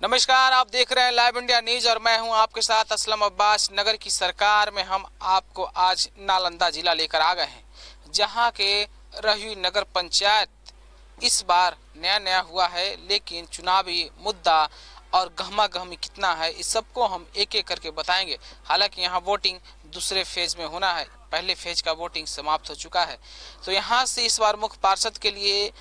नमस्कार, आप देख रहे हैं लाइव इंडिया न्यूज और मैं हूं आपके साथ असलम अब्बास। नगर की सरकार में हम आपको आज नालंदा जिला लेकर आ गए हैं, जहां के रही नगर पंचायत इस बार नया हुआ है, लेकिन चुनावी मुद्दा और गहमा गहमी कितना है इस सबको हम एक एक करके बताएंगे। हालांकि यहां वोटिंग दूसरे फेज में होना है, पहले फेज का वोटिंग समाप्त हो चुका है। तो यहां से इस बार मुख्य पार्षद के लिए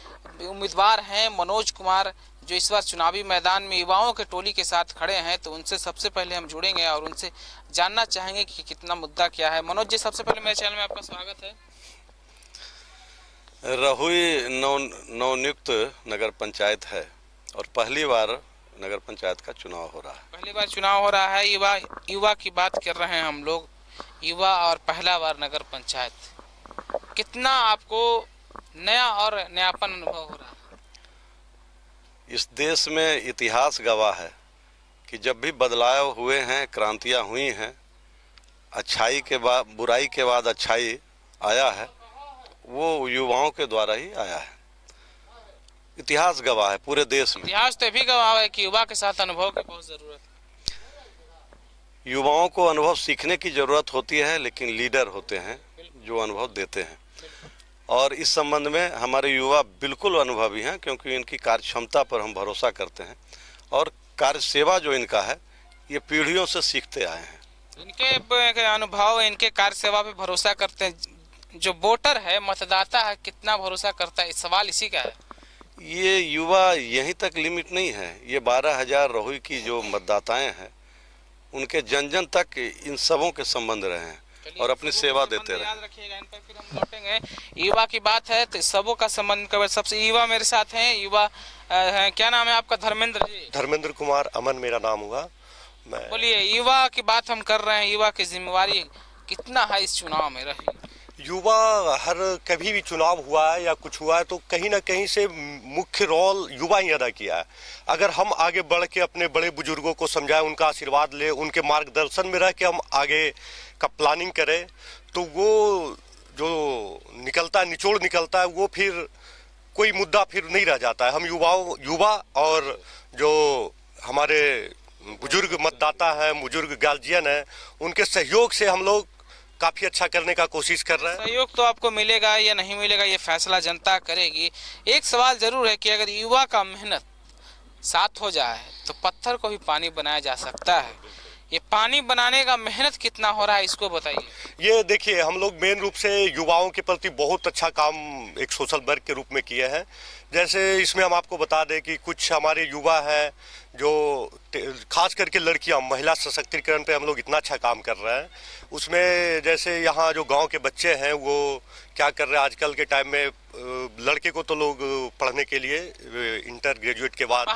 उम्मीदवार हैं मनोज कुमार, जो इस बार चुनावी मैदान में युवाओं के टोली के साथ खड़े हैं। तो उनसे सबसे पहले हम जुड़ेंगे और उनसे जानना चाहेंगे कि कितना मुद्दा क्या है। मनोज जी, सबसे पहले मेरे चैनल में आपका स्वागत है। रहुई नवनियुक्त नगर पंचायत है और पहली बार नगर पंचायत का चुनाव हो रहा है। पहली बार चुनाव हो रहा है, युवा की बात कर रहे हैं हम लोग, युवा और पहला बार नगर पंचायत। कितना आपको नया और नयापन अनुभव हो रहा है? इस देश में इतिहास गवाह है कि जब भी बदलाव हुए हैं, क्रांतियां हुई हैं, अच्छाई के बाद बुराई के बाद अच्छाई आया है, वो युवाओं के द्वारा ही आया है। इतिहास गवाह है पूरे देश में। इतिहास तो भी गवाह है कि युवा के साथ अनुभव की बहुत जरूरत है। युवाओं को अनुभव सीखने की जरूरत होती है, लेकिन लीडर होते हैं जो अनुभव देते हैं। और इस संबंध में हमारे युवा बिल्कुल अनुभवी हैं, क्योंकि इनकी कार्य क्षमता पर हम भरोसा करते हैं और कार्य सेवा जो इनका है ये पीढ़ियों से सीखते आए हैं। इनके अनुभव, इनके कार्य सेवा पे भरोसा करते हैं। जो वोटर है, मतदाता है, कितना भरोसा करता है, सवाल इसी का है। ये युवा यहीं तक लिमिट नहीं है, ये 12,000 रहुई की जो मतदाताएं हैं उनके जन जन तक इन सबों के संबंध रहे हैं और अपनी सेवा देते रहे। याद रखिएगा, इन पर फिर हम लौटेंगे। युवा की बात है तो सबों का संबंध का सबसे युवा मेरे साथ हैं। युवा क्या नाम है आपका? धर्मेंद्र जी। धर्मेंद्र कुमार अमन मेरा नाम हुआ। मैं बोलिए, युवा की बात हम कर रहे हैं, युवा की जिम्मेवारी कितना है इस चुनाव में रही? युवा हर कभी भी चुनाव हुआ है या कुछ हुआ है तो कहीं ना कहीं से मुख्य रोल युवा ही अदा किया है। अगर हम आगे बढ़ के अपने बड़े बुजुर्गों को समझाएं, उनका आशीर्वाद ले, उनके मार्गदर्शन में रह के हम आगे का प्लानिंग करें, तो वो जो निकलता है, निचोड़ निकलता है, वो फिर कोई मुद्दा फिर नहीं रह जाता है। हम युवा और जो हमारे बुजुर्ग मतदाता हैं, बुजुर्ग गार्जियन हैं, उनके सहयोग से हम लोग काफी अच्छा करने का कोशिश कर रहे हैं। सहयोग तो आपको मिलेगा या नहीं मिलेगा ये फैसला जनता करेगी। एक सवाल जरूर है कि अगर युवा का मेहनत साथ हो जाए तो पत्थर को भी पानी बनाया जा सकता है। ये पानी बनाने का मेहनत कितना हो रहा है, इसको बताइए। ये देखिए, हम लोग मेन रूप से युवाओं के प्रति बहुत अच्छा काम एक सोशल वर्क के रूप में किए हैं। जैसे इसमें हम आपको बता दें कि कुछ हमारे युवा हैं जो खास करके लड़कियां, महिला सशक्तिकरण पे हम लोग इतना अच्छा काम कर रहे हैं। उसमें जैसे यहाँ जो गांव के बच्चे हैं वो क्या कर रहे हैं, आजकल के टाइम में लड़के को तो लोग पढ़ने के लिए इंटर ग्रेजुएट के बाद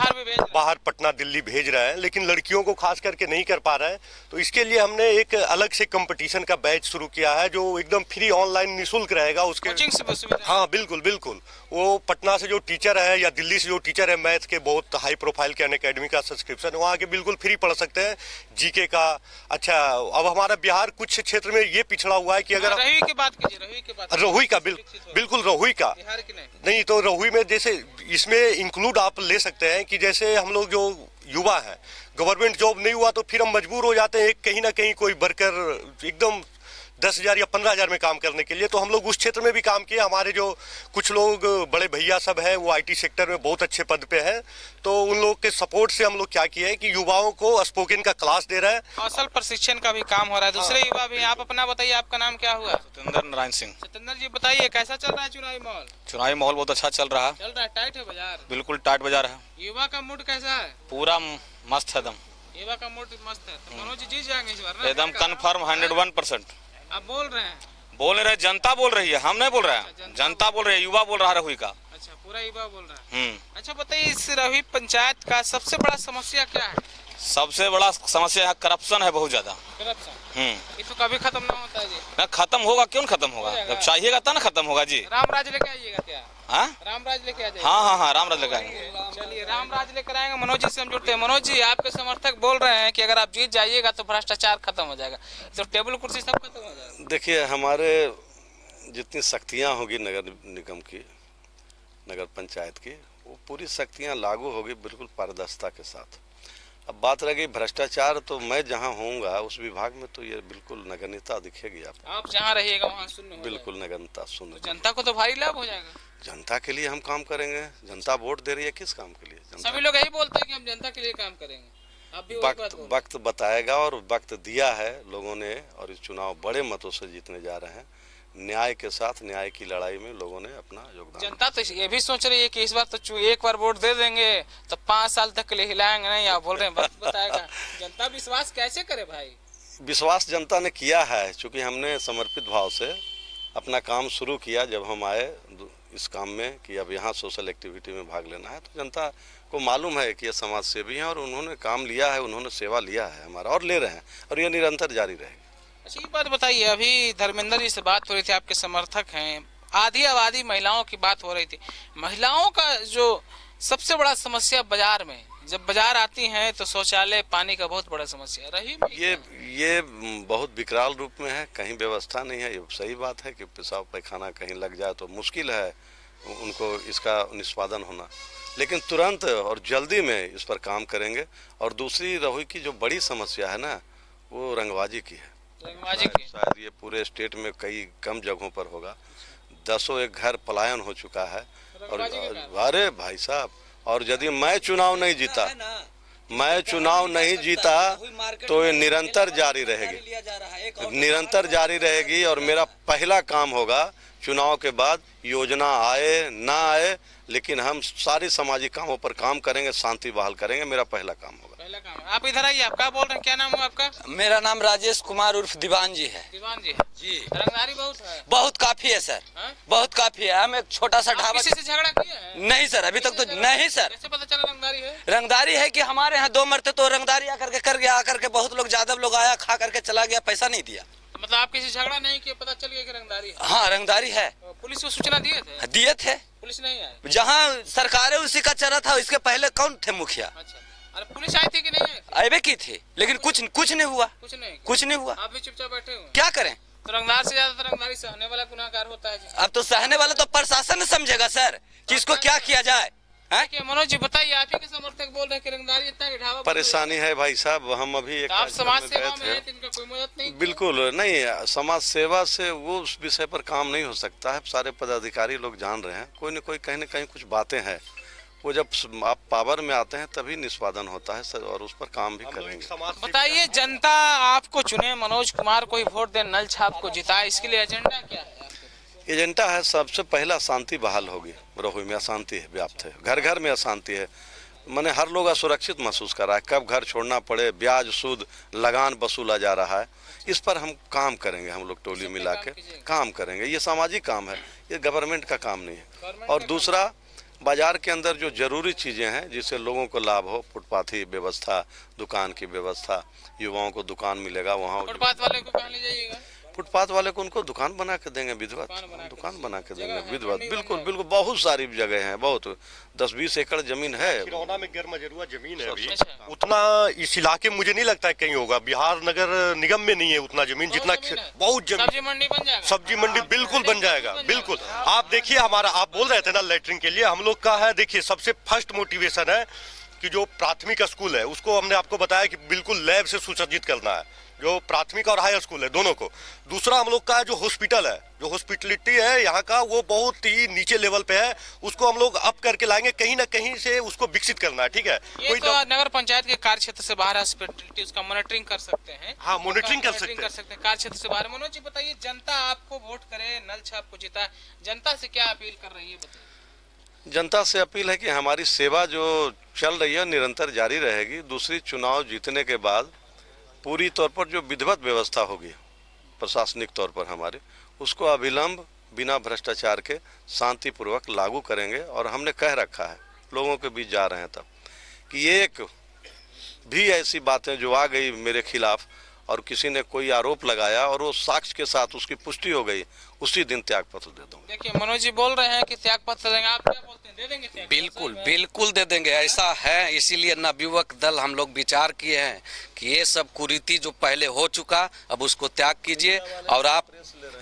बाहर पटना दिल्ली भेज रहे हैं, लेकिन लड़कियों को खास करके नहीं कर पा रहे हैं। तो इसके लिए हमने एक अलग से कंपटीशन का बैच शुरू किया है जो एकदम फ्री ऑनलाइन निःशुल्क रहेगा। उसके हाँ बिल्कुल बिल्कुल, वो पटना से जो टीचर है या दिल्ली से जो टीचर है मैथ के, बहुत हाई प्रोफाइल के अनअकैडमी का सब्सक्रिप्शन, वहाँ के बिल्कुल फ्री पढ़ सकते हैं। जीके का अच्छा, अब हमारा बिहार कुछ क्षेत्र में ये पिछड़ा हुआ है कि अगर रहुई की बात कीजिए, रहुई का बिल्कुल रहुई का नहीं तो रहुई में जैसे इसमें इंक्लूड आप ले सकते हैं कि जैसे हम लोग जो युवा हैं, गवर्नमेंट जॉब नहीं हुआ तो फिर हम मजबूर हो जाते हैं कहीं ना कहीं कोई वर्कर एकदम 10,000 या 15,000 में काम करने के लिए। तो हम लोग उस क्षेत्र में भी काम किए। हमारे जो कुछ लोग बड़े भैया सब हैं वो आईटी सेक्टर में बहुत अच्छे पद पे हैं, तो उन लोग के सपोर्ट से हम लोग क्या किए हैं कि युवाओं को स्पोकन का क्लास दे रहे हैं। कौशल प्रशिक्षण का भी काम हो रहा है। दूसरे युवा भी, आप अपना बताइए, आपका नाम क्या हुआ? सत्येंद्र नारायण सिंह। सत्येंद्र जी बताइए, कैसा चल रहा है चुनावी माहौल? चुनावी माहौल बहुत अच्छा चल रहा है। टाइट है बाजार? बिल्कुल टाइट बाजार है। युवा का मूड कैसा है? पूरा मस्त है, एकदम युवा का मूड मस्त है। तो मनोज जी जीत जाएंगे इस बार ना? एकदम कन्फर्म 101%। आप बोल रहे हैं? बोल रहे, जनता बोल रही है, हम नहीं बोल रहे हैं। जनता बोल रही है, युवा बोल रहा है रहुई का। अच्छा, पूरा युवा बोल रहा है। अच्छा बताइए, इस रहुई पंचायत का सबसे बड़ा समस्या क्या है? सबसे बड़ा समस्या है करप्शन है, बहुत ज्यादा करप्शन। ये तो कभी खत्म ना होता है जी। ना खत्म होगा, क्यों खत्म होगा? जब चाहिएगा तब ना खत्म होगा जी। रामराज लेके आइएगा क्या? हाँ, रामराज लेके आ जाइए। हाँ, रामराज लेकर आएंगे। चलिए, रामराज लेकर आएंगे। मनोज जी से हम जुड़ते हैं। मनोज जी, आपके समर्थक बोल रहे हैं कि अगर आप जीत जाइएगा तो भ्रष्टाचार खत्म हो जाएगा, तो टेबल कुर्सी सब खत्म हो जाएगा। देखिए, हमारे जितनी शक्तियाँ होगी नगर निगम की, नगर पंचायत की, वो पूरी शक्तियाँ लागू होगी बिल्कुल पारदर्शिता के साथ। अब बात रह गई भ्रष्टाचार, तो मैं जहाँ होऊंगा उस विभाग में तो ये बिल्कुल नगण्यता दिखेगी आपको। आप जहाँ रहिएगा वहाँ शून्य हो बिल्कुल नगण्यता शून्य। जाएगा। जनता को तो भारी लाभ हो जाएगा। जनता के लिए हम काम करेंगे। जनता वोट दे रही है, किस काम के लिए? जनता सभी लोग यही बोलते हैं कि हम जनता के लिए काम करेंगे। आप भी वही बात बोल रहे हैं। वक्त बताएगा, और वक्त दिया है लोगों ने, और इस चुनाव बड़े मतों से जीतने जा रहे हैं। न्याय के साथ न्याय की लड़ाई में लोगों ने अपना योगदान। जनता तो ये भी सोच रही है कि इस बार तो एक बार वोट दे देंगे तो 5 साल तक के लिए हिलाएंगे नहीं। आप बोल रहे हैं वक्त बताएगा। जनता विश्वास कैसे करे भाई? विश्वास जनता ने किया है, चूंकि हमने समर्पित भाव से अपना काम शुरू किया जब हम आए इस काम में कि अब यहाँ सोशल एक्टिविटी में भाग लेना है, तो जनता को मालूम है कि ये समाज सेवी हैं और उन्होंने काम लिया है, उन्होंने सेवा लिया है हमारा, और ले रहे हैं, और ये निरंतर जारी रहेगी। अच्छा, ये बात बताइए, अभी धर्मेंद्र जी से बात हो रही थी, आपके समर्थक हैं, आधी आबादी महिलाओं की बात हो रही थी। महिलाओं का जो सबसे बड़ा समस्या बाजार में, जब बाजार आती हैं तो शौचालय पानी का बहुत बड़ा समस्या रही। ये बहुत विकराल रूप में है, कहीं व्यवस्था नहीं है। ये सही बात है कि पेशाब पैखाना कहीं लग जाए तो मुश्किल है उनको इसका निष्पादन होना, लेकिन तुरंत और जल्दी में इस पर काम करेंगे। और दूसरी रहुई की जो बड़ी समस्या है ना, वो रंगबाजी की है। शायद ये पूरे स्टेट में कई कम जगहों पर होगा। 10 घर पलायन हो चुका है। और अरे भाई साहब, और यदि मैं चुनाव नहीं जीता तो ये निरंतर जारी रहेगी। और मेरा पहला काम होगा चुनाव के बाद, योजना आए ना आए, लेकिन हम सारी सामाजिक कामों पर काम करेंगे, शांति बहाल करेंगे। मेरा पहला काम होगा। आप इधर आइए, आप क्या बोल रहे हैं? क्या नाम है आपका? मेरा नाम राजेश कुमार उर्फ दीवान जी है। दीवान जी है जी। रंगदारी बहुत है? बहुत काफी है सर। बहुत काफी है। हम एक छोटा सा ढाबा। किसी से झगड़ा किया है? नहीं सर, अभी तक तो नहीं सर। कैसे पता चला रंगदारी है? रंगदारी है कि हमारे यहाँ 2 मरते तो रंगदारी आकर के कर गया, आकर के बहुत लोग यादव लोग आया, खा करके चला गया, पैसा नहीं दिया। मतलब आप किसी झगड़ा नहीं किए, पता चल गया कि रंगदारी है? हाँ, रंगदारी है। पुलिस को सूचना दिए थे? पुलिस नहीं आई? जहाँ सरकार है उसी का चरा था। इसके पहले कौन थे मुखिया? अच्छा, अरे पुलिस आई थी कि नहीं आई? आए की थी, लेकिन कुछ नहीं हुआ। कुछ नहीं हुआ। आप भी चुपचाप बैठे हो? क्या करें? तो रंगदार से ज्यादा तो रंगदारी सहने वाला गुनाहगार होता है। अब तो सहने वाला तो प्रशासन समझेगा सर कि इसको क्या किया जाए। मनोज जी बताइए, आप ही के समर्थक बोल रहे हैं कि रंगदारी इतना ढाबा परेशानी है भाई साहब। हम अभी एक आप समाज सेवा में हैं, इनका कोई मदद नहीं? बिल्कुल नहीं, समाज सेवा से वो उस विषय पर काम नहीं हो सकता है। सारे पदाधिकारी लोग जान रहे हैं, कोई न कोई कहीं न कहीं कुछ बातें हैं, वो जब आप पावर में आते हैं तभी निष्पादन होता है सर, और उस पर काम भी करेंगे। बताइए, जनता आपको चुने, मनोज कुमार को ही वोट दे, नल छाप को जिताए, इसके लिए एजेंडा क्या है? एजेंडा है, सबसे पहला शांति बहाल होगी। रोहू में अशांति व्याप्त है, घर घर में अशांति है। माने हर लोग असुरक्षित महसूस कर रहा है। कब घर छोड़ना पड़े, ब्याज सूद लगान वसूला जा रहा है, इस पर हम काम करेंगे। हम लोग टोली मिला के काम करेंगे। ये सामाजिक काम है, ये गवर्नमेंट का काम नहीं है। और दूसरा, बाजार के अंदर जो जरूरी चीज़ें हैं जिससे लोगों को लाभ हो, फुटपाथी व्यवस्था, दुकान की व्यवस्था, युवाओं को दुकान मिलेगा वहाँ। फुटपाथ वाले को कहाँ ले जाइएगा? फुटपाथ वाले को उनको दुकान बना के देंगे, विधिवत दुकान बना के देंगे, विधिवत। बिल्कुल बिल्कुल, बहुत सारी जगह हैं, बहुत 10-20 एकड़ जमीन है। खिरौना में गैरमजरूआ जमीन है अभी। उतना इस इलाके में मुझे नहीं लगता है कहीं होगा। बिहार नगर निगम में नहीं है उतना जमीन जितना। बहुत जमीन। सब्जी मंडी बन जाएगा? सब्जी मंडी बिल्कुल बन जाएगा, बिल्कुल। आप देखिए, हमारा आप बोल रहे थे ना लेटरिन के लिए, हम लोग का है। देखिए, सबसे फर्स्ट मोटिवेशन है कि जो प्राथमिक स्कूल है उसको हमने आपको बताया कि बिल्कुल लैब से सुसज्जित करना है, जो प्राथमिक और हाई स्कूल है दोनों को। दूसरा हम लोग का जो हॉस्पिटल है, जो हॉस्पिटलिटी है यहाँ का, वो बहुत ही नीचे लेवल पे है। उसको हम लोग अप करके लाएंगे, कहीं ना कहीं से उसको विकसित करना है। ठीक है, कोई तो नगर पंचायत के कार्य क्षेत्र से बाहर हॉस्पिटलिटी, उसका मॉनिटरिंग कर सकते हैं। हाँ, मॉनिटरिंग कर सकते हैं कार्य क्षेत्र से बाहर। मनोज जी बताइए, जनता आपको वोट करे, नल छाप को जिताए, जनता से क्या अपील कर रही है बताइए? जनता से अपील है कि हमारी सेवा जो चल रही है निरंतर जारी रहेगी। दूसरी, चुनाव जीतने के बाद पूरी तौर पर जो विधिवत व्यवस्था होगी प्रशासनिक तौर पर हमारे, उसको अविलंब बिना भ्रष्टाचार के शांतिपूर्वक लागू करेंगे। और हमने कह रखा है, लोगों के बीच जा रहे हैं तब, कि एक भी ऐसी बातें जो आ गई मेरे खिलाफ और किसी ने कोई आरोप लगाया और वो साक्ष्य के साथ उसकी पुष्टि हो गई, उसी दिन त्यागपत्र दे दूंगा। देखिए, मनोज जी बोल रहे हैं कि त्यागपत्र देंगे, आप क्या बोलते हैं? दे देंगे त्यागपत्र? बिल्कुल बिल्कुल दे देंगे। ऐसा है, इसीलिए नवयुवक दल हम लोग विचार किए हैं कि ये सब कुरीति जो पहले हो चुका, अब उसको त्याग कीजिए और आप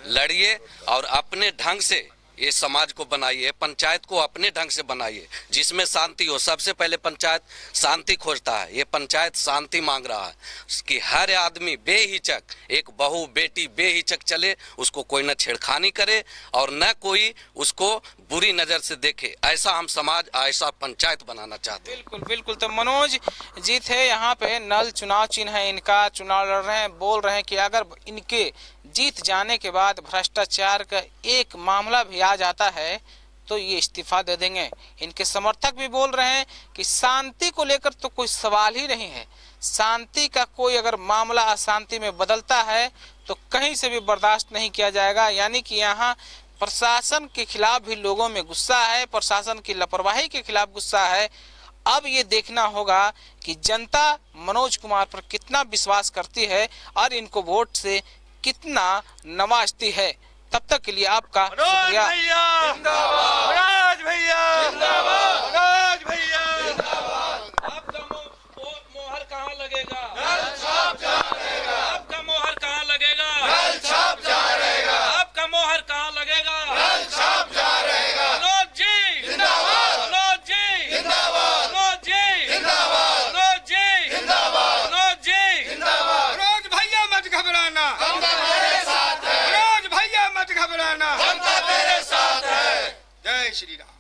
लड़िए और अपने ढंग से ये समाज को बनाइए, पंचायत को अपने ढंग से बनाइए जिसमें शांति हो। सबसे पहले पंचायत शांति खोजता है, ये पंचायत शांति मांग रहा है कि हर आदमी बेहिचक, एक बहू बेटी बेहिचक चले, उसको कोई न छेड़खानी करे और न कोई उसको बुरी नज़र से देखे। ऐसा हम समाज, ऐसा पंचायत बनाना चाहते हैं। बिल्कुल बिल्कुल। तो मनोज जी थे यहाँ पे, नल चुनाव चिन्ह है इनका, चुनाव लड़ रहे हैं, बोल रहे हैं कि अगर इनके जीत जाने के बाद भ्रष्टाचार का एक मामला भी आ जाता है तो ये इस्तीफा दे देंगे। इनके समर्थक भी बोल रहे हैं कि शांति को लेकर तो कोई सवाल ही नहीं है, शांति का कोई अगर मामला अशांति में बदलता है तो कहीं से भी बर्दाश्त नहीं किया जाएगा। यानी कि यहाँ प्रशासन के खिलाफ भी लोगों में गुस्सा है, प्रशासन की लापरवाही के खिलाफ गुस्सा है। अब ये देखना होगा कि जनता मनोज कुमार पर कितना विश्वास करती है और इनको वोट से कितना नवाजती है। तब तक के लिए आपका शुक्रिया। मनोज भैया, मनोज भैया, आपका मोहर कहाँ लगेगा? आपका मोहर कहाँ लगेगा? आपका मोहर कहाँ लगेगा? मनोज जी जिंदाबाद, मनोज जी जिंदाबाद, मनोज जी जिंदाबाद, मनोज जी जिंदाबाद, मनोज जी जिंदाबाद। मनोज भैया मत घबराना, जनता तेरे साथ है, मनोज भैया मत घबराना, जनता तेरे साथ है। जय श्री राम।